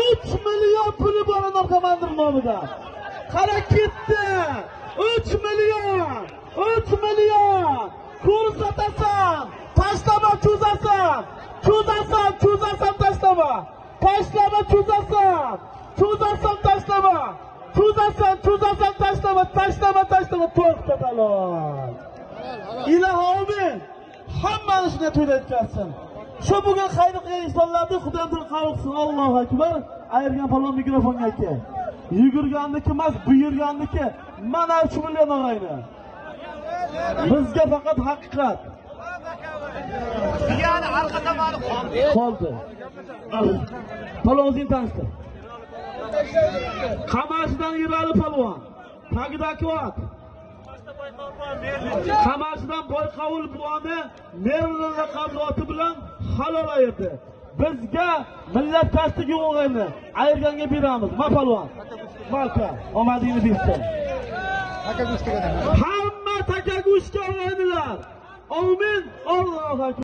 3 milyon puli bor narkomandir nomidan. Qara ketdi. 3 milyon. 3 milyon. Ko'rsatasan, tashlama cho'zasan. Cho'zasan, tashlama. Tashlama cho'zasan. Cho'zasan, tashlama. Cho'zasan, tashlama. Tashlama to'xtataloq. Ilohim, hammani shunday to'ylayotgansan. Shu bugun xayrli insonlarni Xudodan qabul qilsin. Allohu akbar. Ayirgan palon mikrofonga kel. Yugurganniki emas, buyurganniki. Mana 3 million og'ayni. Bizga faqat haqiqat. Yani arka tomoni Qoldi. Palonzin tanishdi. Qamashidan Yirali palvon. Tagidagi ot. Qamashidan Boyqovul buvoni Mervan raqamloti bilan halol ayirdi. Bizga millat tasdiq yo'g'ini ayirganga beramiz. Ma palvon. Marka, omadingni bersin. Hamma takagushga o'yinlar. Amin. Allohu akbar.